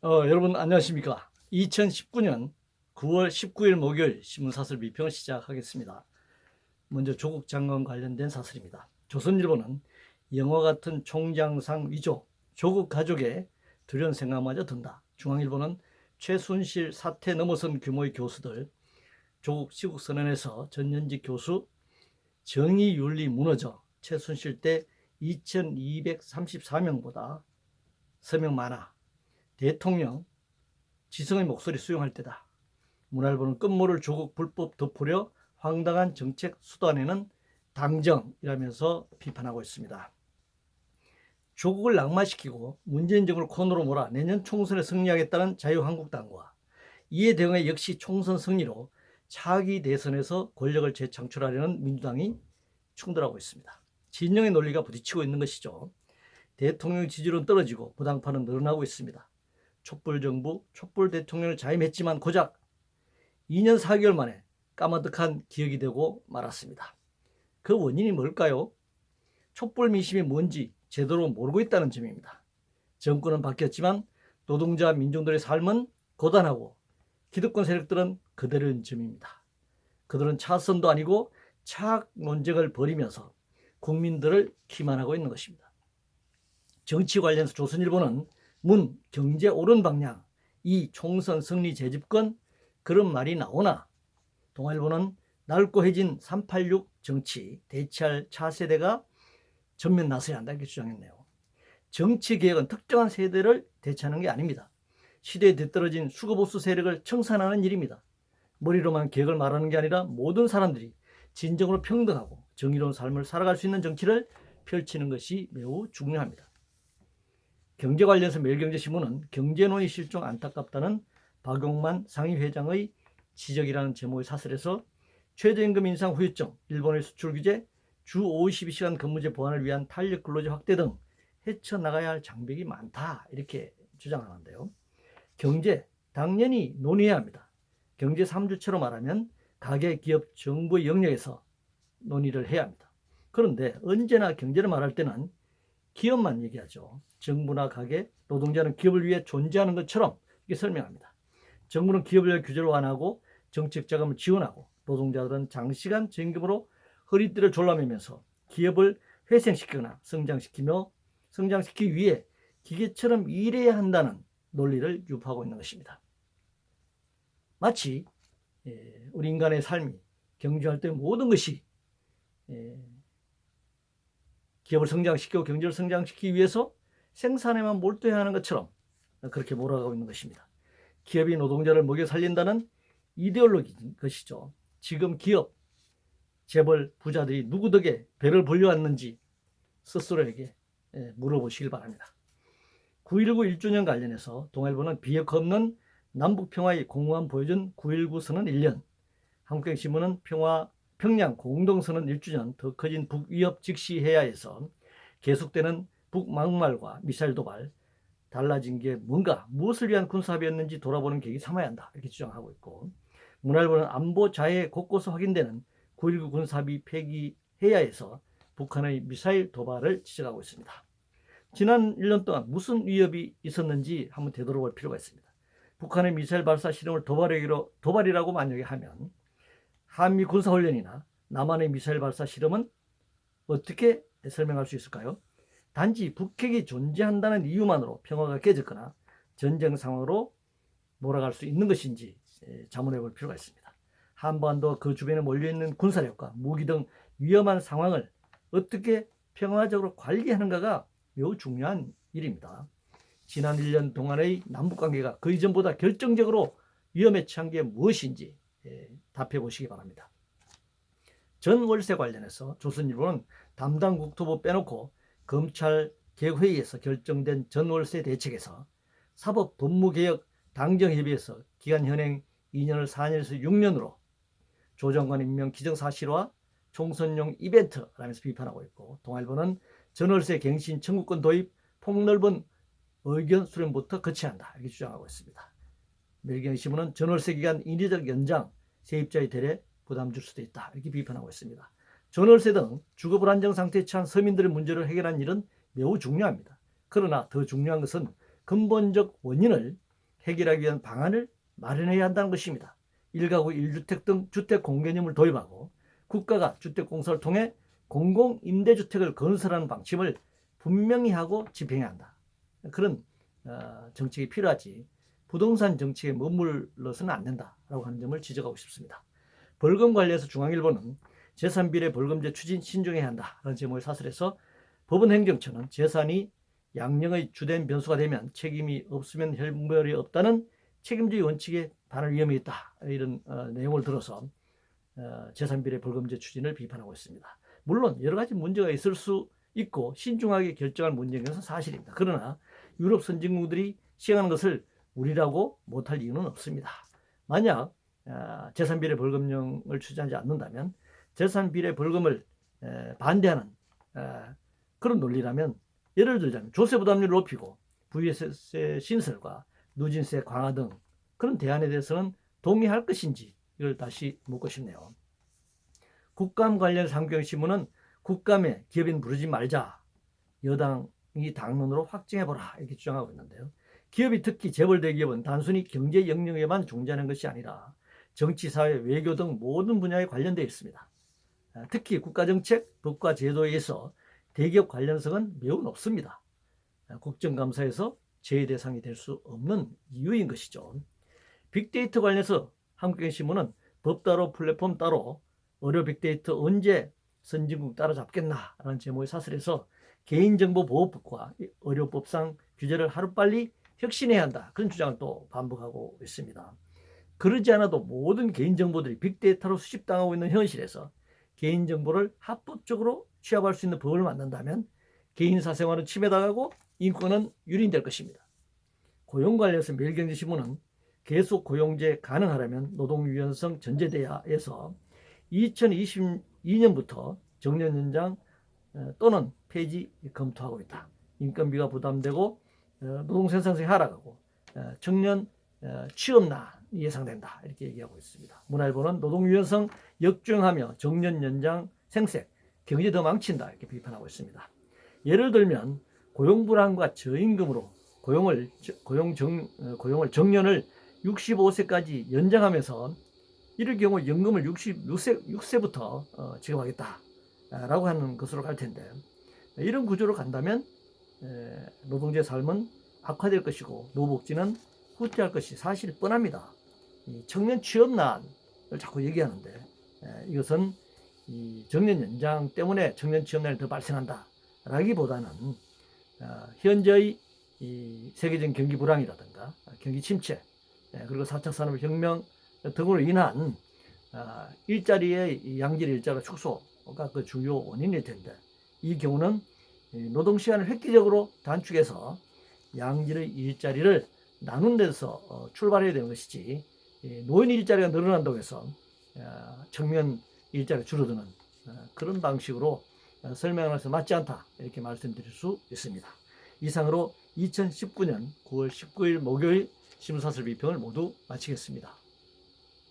여러분 안녕하십니까? 2019년 9월 19일 목요일 신문사설 비평을 시작하겠습니다. 먼저 조국 장관 관련된 사설입니다. 조선일보는 영화 같은 총장상 위조, 조국 가족의 두려운 생각마저 든다. 중앙일보는 최순실 사태 넘어선 규모의 교수들, 조국 시국 선언에서 전현직 교수 정의윤리 무너져 최순실 때 2234명보다 서명 많아. 대통령 지성의 목소리 수용할 때다. 문화일보는 끝모를 조국 불법 덮으려 황당한 정책 수단에는 당정이라면서 비판하고 있습니다. 조국을 낙마시키고 문재인 정부를 코너로 몰아 내년 총선에 승리하겠다는 자유한국당과 이에 대응해 역시 총선 승리로 차기 대선에서 권력을 재창출하려는 민주당이 충돌하고 있습니다. 진영의 논리가 부딪히고 있는 것이죠. 대통령 지지율은 떨어지고 부당파는 늘어나고 있습니다. 촛불정부, 촛불 대통령을 자임했지만 고작 2년 4개월 만에 까마득한 기억이 되고 말았습니다. 그 원인이 뭘까요? 촛불 민심이 뭔지 제대로 모르고 있다는 점입니다. 정권은 바뀌었지만 노동자 민중들의 삶은 고단하고 기득권 세력들은 그대로인 점입니다. 그들은 차선도 아니고 차악 논쟁을 벌이면서 국민들을 기만하고 있는 것입니다. 정치 관련해서 조선일보는 문 경제 옳은 방향, 이 총선 승리 재집권 그런 말이 나오나 동아일보는 낡고 해진 386 정치 대체할 차세대가 전면 나서야 한다 이렇게 주장했네요. 정치 개혁은 특정한 세대를 대체하는 게 아닙니다. 시대에 뒤떨어진 수거보수 세력을 청산하는 일입니다. 머리로만 개혁을 말하는 게 아니라 모든 사람들이 진정으로 평등하고 정의로운 삶을 살아갈 수 있는 정치를 펼치는 것이 매우 중요합니다. 경제 관련해서 매일경제신문은 경제논의 실종 안타깝다는 박용만 상임회장의 지적이라는 제목의 사설에서 최저임금 인상 후유증, 일본의 수출 규제, 주 52시간 근무제 보완을 위한 탄력 근로제 확대 등 헤쳐나가야 할 장벽이 많다 이렇게 주장하는데요. 경제 당연히 논의해야 합니다. 경제 3주체로 말하면 가계, 기업, 정부의 영역에서 논의를 해야 합니다. 그런데 언제나 경제를 말할 때는 기업만 얘기하죠. 정부나 가계, 노동자는 기업을 위해 존재하는 것처럼 이렇게 설명합니다. 정부는 기업을 위해 규제를 완화하고 정책 자금을 지원하고 노동자들은 장시간 정임금으로 허리띠를 졸라매면서 기업을 회생시키거나 성장시키기 위해 기계처럼 일해야 한다는 논리를 유포하고 있는 것입니다. 마치 우리 인간의 삶이 경제활동의 모든 것이 기업을 성장시키고 경제를 성장시키기 위해서 생산에만 몰두해야 하는 것처럼 그렇게 몰아가고 있는 것입니다. 기업이 노동자를 먹여 살린다는 이데올로기인 것이죠. 지금 기업, 재벌, 부자들이 누구 덕에 배를 불려왔는지 스스로에게 물어보시길 바랍니다. 9.19 1주년 관련해서 동아일보는 비핵 없는 남북평화의 공허함 보여준 9.19 선언 1년, 한국경신문은 평양 공동선언 1주년 더 커진 북위협 직시해야에서 계속되는 북막말과 미사일 도발, 달라진 게 뭔가 무엇을 위한 군사합의였는지 돌아보는 계기 삼아야 한다 이렇게 주장하고 있고, 문화일보는 안보 자해 곳곳에 확인되는 9.19 군사합의 폐기해야에서 북한의 미사일 도발을 지적하고 있습니다. 지난 1년 동안 무슨 위협이 있었는지 한번 되돌아볼 필요가 있습니다. 북한의 미사일 발사 실험을 도발이라고 만약에 하면 한미 군사훈련이나 남한의 미사일 발사 실험은 어떻게 설명할 수 있을까요? 단지 북핵이 존재한다는 이유만으로 평화가 깨졌거나 전쟁 상황으로 몰아갈 수 있는 것인지 자문해 볼 필요가 있습니다. 한반도와 그 주변에 몰려있는 군사력과 무기 등 위험한 상황을 어떻게 평화적으로 관리하는가가 매우 중요한 일입니다. 지난 1년 동안의 남북관계가 그 이전보다 결정적으로 위험에 처한 게 무엇인지 답해 보시기 바랍니다. 전월세 관련해서 조선일보는 담당 국토부 빼놓고 검찰 개혁회의에서 결정된 전월세 대책에서 사법 법무개혁 당정협의에서 기간 현행 2년을 4년에서 6년으로 조정관 임명 기정사실화 총선용 이벤트라면서 비판하고 있고, 동아일보는 전월세 갱신 청구권 도입 폭넓은 의견 수렴부터 거쳐야 한다 이렇게 주장하고 있습니다. 매일경제신문은 전월세 기간 인위적 연장 세입자의 대래 부담 줄 수도 있다 이렇게 비판하고 있습니다. 전월세 등 주거 불안정 상태에 처한 서민들의 문제를 해결하는 일은 매우 중요합니다. 그러나 더 중요한 것은 근본적 원인을 해결하기 위한 방안을 마련해야 한다는 것입니다. 1가구 1주택 등 주택 공개념을 도입하고 국가가 주택공사를 통해 공공임대주택을 건설하는 방침을 분명히 하고 집행해야 한다. 그런 정책이 필요하지 부동산 정책에 머물러서는 안 된다라고 하는 점을 지적하고 싶습니다. 벌금 관리에서 중앙일보는 재산비례 벌금제 추진 신중해야 한다라는 제목을 사설해서 법원행정처는 재산이 양령의 주된 변수가 되면 책임이 없으면 형벌이 없다는 책임주의 원칙에 반할 위험이 있다. 이런 내용을 들어서 재산비례 벌금제 추진을 비판하고 있습니다. 물론 여러 가지 문제가 있을 수 있고 신중하게 결정할 문제인 것은 사실입니다. 그러나 유럽 선진국들이 시행하는 것을 우리라고 못할 이유는 없습니다. 만약 재산비례 벌금령을 추진하지 않는다면 재산비례 벌금을 반대하는 그런 논리라면 예를 들자면 조세 부담률을 높이고 부유세 신설과 누진세 강화 등 그런 대안에 대해서는 동의할 것인지 이걸 다시 묻고 싶네요. 국감 관련 상경신문은 국감에 기업인 부르지 말자 여당이 당론으로 확정해보라 이렇게 주장하고 있는데요. 기업이 특히 재벌 대기업은 단순히 경제 영역에만 존재하는 것이 아니라 정치, 사회, 외교 등 모든 분야에 관련되어 있습니다. 특히 국가정책, 법과 제도에 의해서 대기업 관련성은 매우 높습니다. 국정감사에서 제외 대상이 될 수 없는 이유인 것이죠. 빅데이터 관련해서 한국경제신문은 법 따로 플랫폼 따로 의료 빅데이터 언제 선진국 따라잡겠나라는 제목의 사설에서 개인정보보호법과 의료법상 규제를 하루빨리 혁신해야 한다. 그런 주장을 또 반복하고 있습니다. 그러지 않아도 모든 개인정보들이 빅데이터로 수집당하고 있는 현실에서 개인정보를 합법적으로 취합할 수 있는 법을 만든다면 개인사생활은 침해당하고 인권은 유린될 것입니다. 고용 관련해서 매일경제신문은 계속 고용제 가능하려면 노동유연성 전제대야에서 2022년부터 정년 연장 또는 폐지 검토하고 있다. 인건비가 부담되고 노동생산성이 하락하고 청년 취업난이 예상된다. 이렇게 얘기하고 있습니다. 문화일보는 노동유연성 역주행하며 정년 연장 생색, 경제 더 망친다. 이렇게 비판하고 있습니다. 예를 들면 고용불안과 저임금으로 고용을 정년을 65세까지 연장하면서 이럴 경우 연금을 66세부터 지급하겠다라고 하는 것으로 갈 텐데 이런 구조로 간다면 노동자의 삶은 악화될 것이고 노복지는 후퇴할 것이 사실 뻔합니다. 청년 취업난을 자꾸 얘기하는데 이것은 이 정년 연장 때문에 청년 취업난이 더 발생한다라기보다는 현재의 이 세계적인 경기 불황이라든가 경기 침체 그리고 4차 산업혁명 등으로 인한 일자리의 양질 일자리 축소가 그 주요 원인일 텐데 이 경우는 노동시간을 획기적으로 단축해서 양질의 일자리를 나눈 데서 출발해야 되는 것이지 노인 일자리가 늘어난다고 해서 청년 일자리가 줄어드는 그런 방식으로 설명해서 맞지 않다 이렇게 말씀드릴 수 있습니다. 이상으로 2019년 9월 19일 목요일 신문사설 비평을 모두 마치겠습니다.